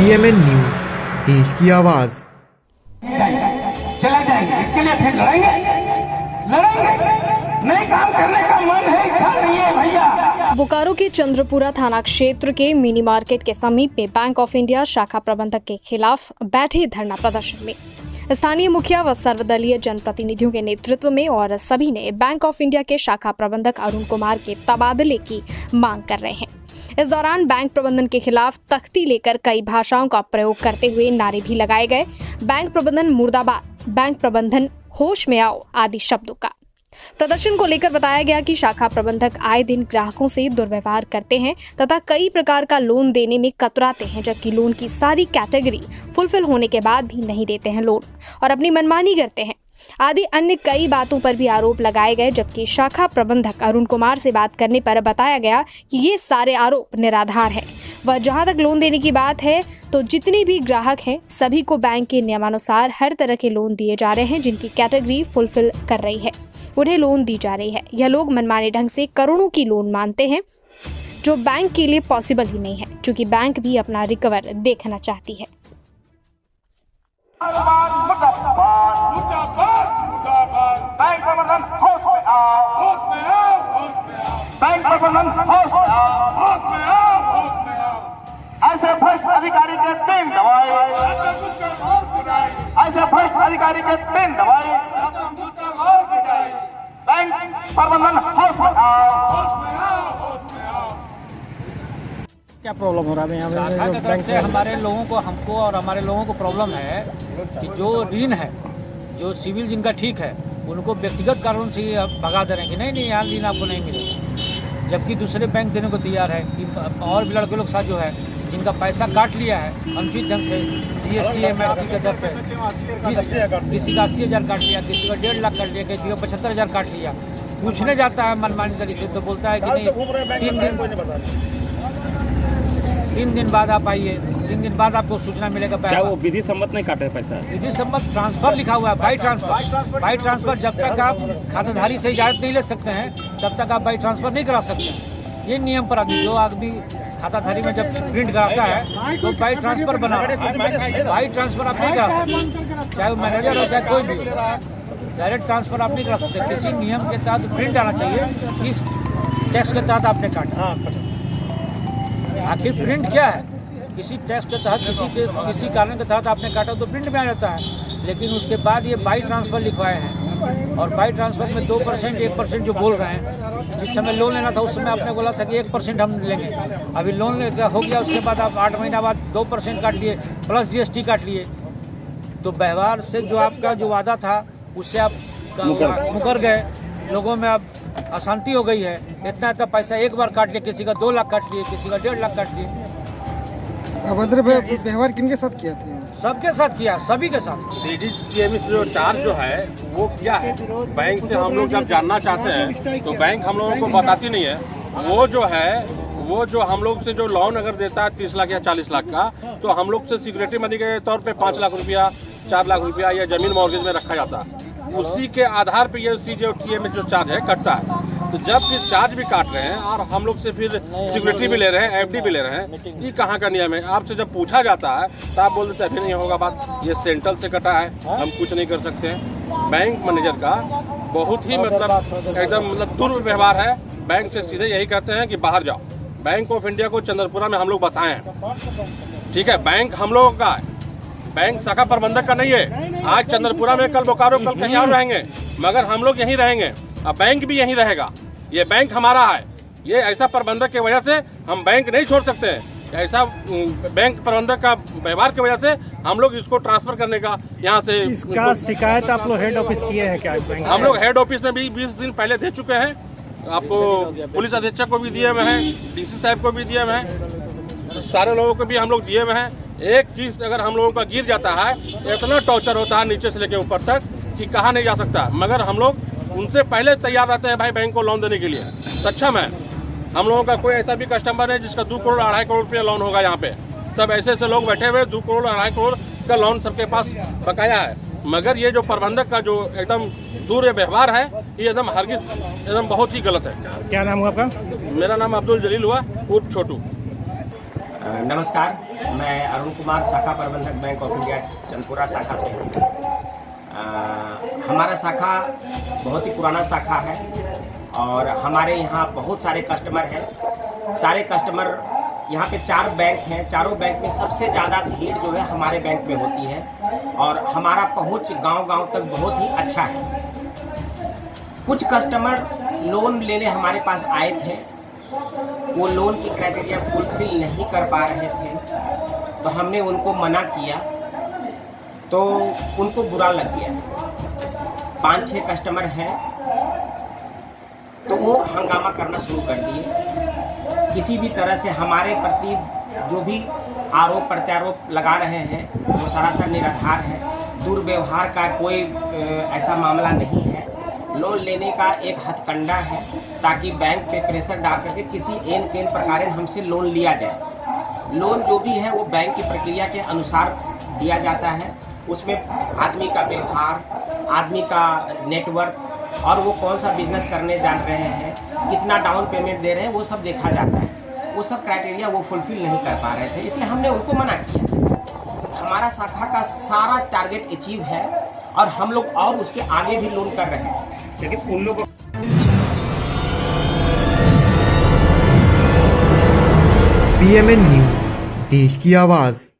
PMN news, देश की आवाज। चला जाएंगे, इसके लिए फिर लड़ेंगे, नहीं काम करने का मन है, इच्छा नहीं है भैया। बोकारो के चंद्रपुरा थाना क्षेत्र के मिनी मार्केट के समीप में बैंक ऑफ इंडिया शाखा प्रबंधक के खिलाफ बैठे धरना प्रदर्शन में स्थानीय मुखिया व सर्वदलीय जनप्रतिनिधियों के नेतृत्व में और सभी ने बैंक ऑफ इंडिया के शाखा प्रबंधक अरुण कुमार के तबादले की मांग कर रहे हैं। इस दौरान बैंक प्रबंधन के खिलाफ तख्ती लेकर कई भाषाओं का प्रयोग करते हुए नारे भी लगाए गए। बैंक प्रबंधन मुर्दाबाद, बैंक प्रबंधन होश में आओ आदि शब्दों का। प्रदर्शन को लेकर बताया गया कि शाखा प्रबंधक आए दिन ग्राहकों से दुर्व्यवहार करते हैं तथा कई प्रकार का लोन देने में कतराते हैं, जबकि लोन की सारी कैटेगरी फुलफिल होने के बाद भी नहीं देते हैं लोन और अपनी मनमानी करते हैं आदि अन्य कई बातों पर भी आरोप लगाए गए। जबकि शाखा प्रबंधक अरुण कुमार से बात करने पर बताया गया कि ये सारे आरोप निराधार हैं। वह जहां तक लोन देने की बात है तो जितने भी ग्राहक हैं सभी को बैंक के नियमानुसार हर तरह के लोन दिए जा रहे हैं, जिनकी कैटेगरी फुलफिल कर रही है उन्हें लोन दी जा रही है। यह लोग मनमाने ढंग से करोड़ों की लोन मानते हैं जो बैंक के लिए पॉसिबल ही नहीं है, क्योंकि बैंक भी अपना रिकवर देखना चाहती है। बैंक प्रबंधन होश में आओ, होश में आओ, होश में आओ। बैंक प्रबंधन होश में आओ, होश में आओ, होश में आओ। ऐसे भ्रष्ट अधिकारी के 3 दवाई, ऐसे भ्रष्ट अधिकारी के 3 दवाई। बैंक प्रबंधन होश में आओ, होश में आओ, होश में आओ। क्या प्रॉब्लम हो रहा है यहाँ शाखा पे? की तरफ से हमारे लोगों को, हमको और हमारे लोगों को प्रॉब्लम है कि जो ऋण है, जो सिविल जिनका ठीक है, उनको व्यक्तिगत कारणों से ये भगा दे रहे हैं कि नहीं यहाँ ऋण आपको नहीं मिलेगा, जबकि दूसरे बैंक देने को तैयार है। कि और भी लड़के लोग साथ जो है जिनका पैसा काट लिया है अनुचित ढंग से GST MST के दर पे, किसी का 80,000 काट लिया, किसी का 1.5 लाख काट लिया, किसी का 75,000 काट लिया। पूछने जाता है मनमानी तरीके से तो बोलता है कि नहीं 3 दिन बाद आप आइए, 3 दिन बाद आपको सूचना मिलेगा। क्या वो विधि सम्मत नहीं काटे पैसा? विधि सम्मत ट्रांसफर लिखा हुआ है, बाई ट्रांसफर जब तक आप खाताधारी से इजाजत नहीं ले सकते हैं तब तक आप बाई ट्रांसफर नहीं करा सकते हैं। ये नियम पर आदमी, जो आदमी खाताधारी में जब प्रिंट कराता है तो बाई ट्रांसफर बना, बाई ट्रांसफर आप नहीं करा सकते, चाहे वो मैनेजर हो चाहे कोई भी हो। डायरेक्ट ट्रांसफर आप नहीं करा सकते। किसी नियम के तहत प्रिंट आना चाहिए, इस टैक्स के तहत आपने काटा। आखिर प्रिंट क्या है? किसी टैक्स के तहत, किसी कारण के तहत आपने काटा तो प्रिंट में आ जाता है। लेकिन उसके बाद ये बाई ट्रांसफर लिखवाए हैं और बाई ट्रांसफर में 2% 1% जो बोल रहे हैं। जिस समय लोन लेना था उस समय आपने बोला था कि 1% हम लेंगे, अभी लोन हो गया उसके बाद आप 8 महीना बाद 2% काट लिए प्लस GST काट लिए। तो व्यवहार से जो आपका जो वादा था उससे आप मुकर गए। लोगों में अब अशांति हो गई है। इतना पैसा एक बार काट लिया, किसी का 2 लाख काट लिए, किसी का 1.5 लाख काट लिए। अभद्र व्यवहार किनके साथ किया था? सबके साथ किया, सभी के साथ। CGTMS जो चार्ज जो है वो क्या है? बैंक से हम लोग जब जानना चाहते हैं तो बैंक हम लोगों को बताती नहीं है। वो जो है, वो जो हम लोग से जो लोन अगर देता है 30 लाख या 40 लाख का, तो हम लोग से सिक्योरिटी मनी के तौर पे 5 लाख रुपया, 4 लाख रुपया या जमीन मॉर्गेज में रखा जाता है। उसी के आधार पे ये CGTMS जो चार्ज है कटता है। तो जब ये चार्ज भी काट रहे हैं और हम लोग से फिर सिक्योरिटी भी ले रहे हैं, FD भी ले रहे हैं, ये कहाँ का नियम है? आपसे जब पूछा जाता है तो आप बोल देते हैं फिर नहीं होगा बात, ये सेंट्रल से कटा है, हम कुछ नहीं कर सकते हैं। बैंक मैनेजर का बहुत ही एकदम दुर्व्यवहार है। बैंक से सीधे यही कहते हैं कि बाहर जाओ। बैंक ऑफ इंडिया को चंद्रपुरा में हम लोग बसाए हैं, ठीक है? बैंक हम लोगों का है, बैंक शाखा प्रबंधक का नहीं है। आज चंद्रपुरा में, कल बोकारो, कल कहीं और रहेंगे, मगर हम लोग यहीं रहेंगे। अब बैंक भी यहीं रहेगा। ये बैंक हमारा है। ये ऐसा प्रबंधक की वजह से हम बैंक नहीं छोड़ सकते हैं। ऐसा बैंक प्रबंधक का व्यवहार की वजह से हम लोग इसको ट्रांसफर करने का यहाँ से इसका शिकायत आप लोग हेड ऑफिस किए हैं क्या? हम लोग हेड ऑफिस में भी 20 दिन पहले दे चुके हैं। आपको पुलिस अधीक्षक को भी दिए हुए हैं, DC साहब को भी दिए हुए हैं, सारे लोगों को भी हम लोग दिए हुए हैं। एक चीज अगर हम लोगों का गिर जाता है, इतना टॉर्चर होता है नीचे से लेके ऊपर तक कि कहा नहीं जा सकता। मगर हम लोग उनसे पहले तैयार रहते हैं भाई बैंक को लोन देने के लिए, सक्षम है। हम लोगों का कोई ऐसा भी कस्टमर है जिसका 2 करोड़ 2.5 करोड़ रुपया लोन होगा। यहाँ पे सब ऐसे ऐसे लोग बैठे हुए, 2 करोड़ 2.5 करोड़ का लोन सबके पास बकाया है। मगर ये जो प्रबंधक का जो एकदम दूर व्यवहार है, ये एकदम हरगिज एकदम बहुत ही गलत है। क्या नाम हुआ आपका? मेरा नाम अब्दुल जलील हुआ, उर्फ छोटू। नमस्कार, मैं अरुण कुमार, शाखा प्रबंधक बैंक ऑफ इंडिया चंदपुरा शाखा से हूँ। हमारा शाखा बहुत ही पुराना शाखा है और हमारे यहाँ बहुत सारे कस्टमर हैं। सारे कस्टमर यहाँ पे 4 बैंक हैं। चारों बैंक में सबसे ज़्यादा भीड़ जो है हमारे बैंक में होती है और हमारा पहुँच गांव-गांव तक बहुत ही अच्छा है। कुछ कस्टमर लोन लेने हमारे पास आए थे, वो लोन की क्राइटेरिया फुलफिल नहीं कर पा रहे थे, तो हमने उनको मना किया तो उनको बुरा लग गया। 5-6 कस्टमर हैं तो वो हंगामा करना शुरू कर दिए। किसी भी तरह से हमारे प्रति जो भी आरोप प्रत्यारोप लगा रहे हैं वो सरासर निराधार है। दुर्व्यवहार का कोई ऐसा मामला नहीं है। लोन लेने का एक हथकंडा है ताकि बैंक पे प्रेशर डाल करके किसी एन केन प्रकार हमसे लोन लिया जाए। लोन जो भी है वो बैंक की प्रक्रिया के अनुसार दिया जाता है। उसमें आदमी का व्यवहार, आदमी का नेटवर्क और वो कौन सा बिजनेस करने जा रहे हैं, कितना डाउन पेमेंट दे रहे हैं, वो सब देखा जाता है। वो सब क्राइटेरिया वो फुलफिल नहीं कर पा रहे थे, इसलिए हमने उनको मना किया। हमारा शाखा का सारा टारगेट अचीव है और हम लोग और उसके आगे भी लोन कर रहे हैं, लेकिन उन लोगों PMN न्यूज, देश की आवाज।